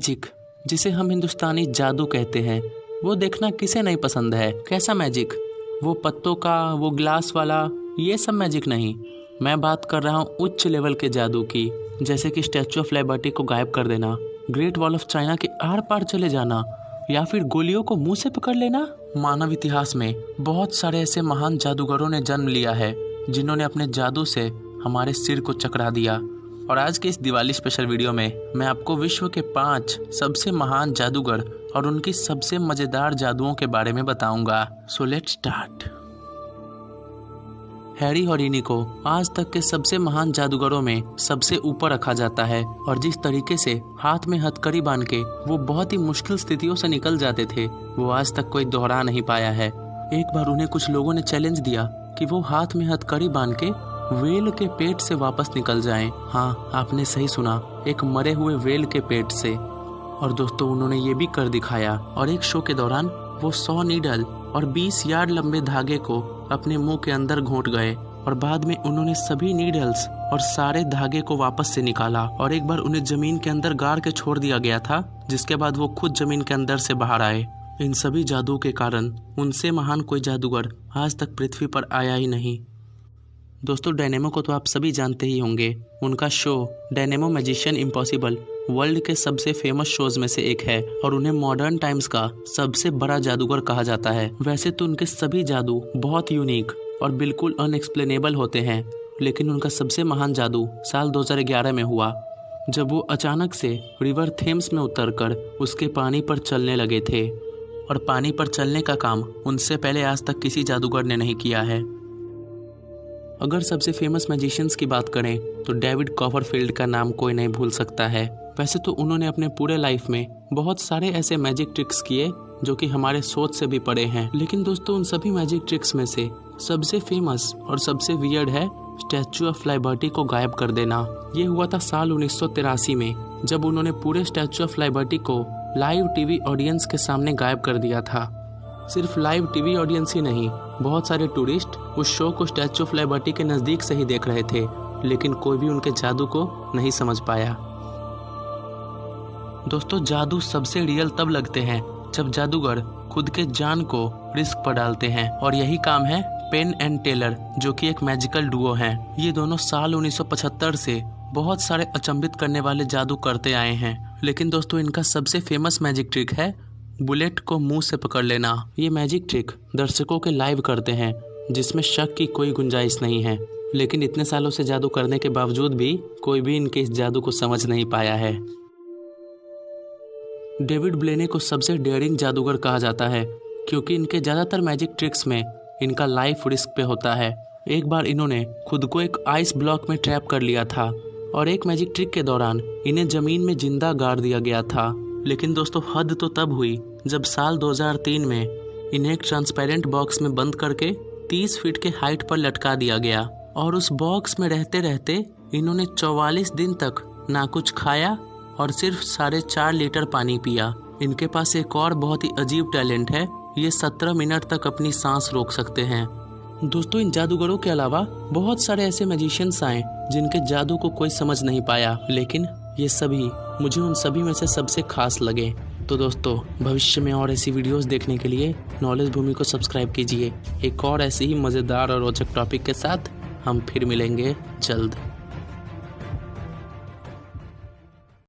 Magic, जिसे हम हिंदुस्तानी जादू कहते हैं, वो देखना किसे नहीं पसंद है। कैसा मैजिक? वो पत्तों का, वो ग्लास वाला, ये सब मैजिक नहीं। मैं बात कर रहा हूँ उच्च लेवल के जादू की, जैसे कि स्टैचू ऑफ लिबर्टी को गायब कर देना, ग्रेट वॉल ऑफ चाइना के आर पार चले जाना, या फिर गोलियों को मुंह से पकड़ लेना। मानव इतिहास में बहुत सारे ऐसे महान जादूगरों ने जन्म लिया है जिन्होंने अपने जादू से हमारे सिर को चकरा दिया। और आज के इस दिवाली स्पेशल वीडियो में मैं आपको विश्व के 5 सबसे महान जादूगर और उनकी सबसे मजेदार जादुओं के बारे में बताऊंगा। So let's start. हैरी हॉडिनी को आज तक के सबसे महान जादूगरों में सबसे ऊपर रखा जाता है, और जिस तरीके से हाथ में हथकड़ी बांध के वो बहुत ही मुश्किल स्थितियों से निकल जाते थे, वो आज तक कोई दोहरा नहीं पाया है। एक बार उन्हें कुछ लोगों ने चैलेंज दिया कि वो हाथ में हथकड़ी बांध के व्हेल के पेट से वापस निकल जाएं। हाँ, आपने सही सुना, एक मरे हुए व्हेल के पेट से। और दोस्तों, उन्होंने ये भी कर दिखाया, और एक शो के दौरान वो 100 नीडल और 20 यार्ड लंबे धागे को अपने मुंह के अंदर घोंट गए, और बाद में उन्होंने सभी नीडल्स और सारे धागे को वापस से निकाला। और एक बार उन्हें जमीन के अंदर गाड़ के छोड़ दिया गया था, जिसके बाद वो खुद जमीन के अंदर से बाहर आए। इन सभी जादुओं के कारण उनसे महान कोई जादूगर आज तक पृथ्वी पर आया ही नहीं। दोस्तों, डायनेमो को तो आप सभी जानते ही होंगे। उनका show dynamo magician impossible world के सबसे फेमस शोज में से एक है, और उन्हें मॉडर्न टाइम्स का सबसे बड़ा जादूगर कहा जाता है। वैसे तो उनके सभी जादू बहुत यूनिक और बिल्कुल अनएक्सप्लेनेबल होते हैं, लेकिन उनका सबसे महान जादू साल 2011 में हुआ, जब वो अचानक से रिवर थेम्स में उतरकर उसके पानी पर चलने लगे थे। और पानी पर चलने का काम उनसे पहले आज तक किसी जादूगर ने नहीं किया है। अगर सबसे फेमस मैजिशियंस की बात करें तो डेविड कॉपरफील्ड का नाम कोई नहीं भूल सकता है। वैसे तो उन्होंने अपने पूरे लाइफ में बहुत सारे ऐसे मैजिक ट्रिक्स किए जो कि हमारे सोच से भी परे हैं, लेकिन दोस्तों, उन सभी मैजिक ट्रिक्स में से सबसे फेमस और सबसे वियर्ड है स्टैचू ऑफ लिबर्टी को गायब कर देना। ये हुआ था साल 1983 में, जब उन्होंने पूरे स्टैचू ऑफ लिबर्टी को लाइव टीवी ऑडियंस के सामने गायब कर दिया था। सिर्फ लाइव टीवी ऑडियंस ही नहीं, बहुत सारे टूरिस्ट उस शो को स्टैचू ऑफ लिबर्टी के नज़दीक से ही देख रहे थे, लेकिन कोई भी उनके जादू को नहीं समझ पाया। दोस्तों, जादू सबसे रियल तब लगते हैं जब जादूगर खुद के जान को रिस्क पर डालते हैं, और यही काम है पेन एंड टेलर, जो कि एक मैजिकल डुओ हैं। ये दोनों साल 1975 से बहुत सारे अचंभित करने वाले जादू करते आए हैं, लेकिन दोस्तों, इनका सबसे फेमस मैजिक ट्रिक है बुलेट को मुंह से पकड़ लेना। ये मैजिक ट्रिक दर्शकों के लाइव करते हैं, जिसमें शक की कोई गुंजाइश नहीं है, लेकिन इतने सालों से जादू करने के बावजूद भी कोई भी इनके इस जादू को समझ नहीं पाया है। डेविड ब्लेने को सबसे डेयरिंग जादूगर कहा जाता है, क्योंकि इनके ज़्यादातर मैजिक ट्रिक्स में इनका लाइफ रिस्क पे होता है। एक बार इन्होंने खुद को एक आइस ब्लॉक में ट्रैप कर लिया था, और एक मैजिक ट्रिक के दौरान इन्हें ज़मीन में जिंदा गाड़ दिया गया था। लेकिन दोस्तों, हद तो तब हुई जब साल 2003 में इन्हें एक ट्रांसपेरेंट बॉक्स में बंद करके 30 फीट के हाइट पर लटका दिया गया, और उस बॉक्स में रहते रहते इन्होंने 44 दिन तक ना कुछ खाया और सिर्फ 4.5 लीटर पानी पिया। इनके पास एक और बहुत ही अजीब टैलेंट है, ये 17 मिनट तक अपनी सांस रोक सकते हैं। दोस्तों, इन जादूगरों के अलावा बहुत सारे ऐसे मैजिशियंस आए जिनके जादू को कोई समझ नहीं पाया, लेकिन ये सभी मुझे उन सभी में से सबसे खास लगे। तो दोस्तों, भविष्य में और ऐसी वीडियोस देखने के लिए नॉलेज भूमि को सब्सक्राइब कीजिए। एक और ऐसे ही मज़ेदार और रोचक टॉपिक के साथ हम फिर मिलेंगे जल्द।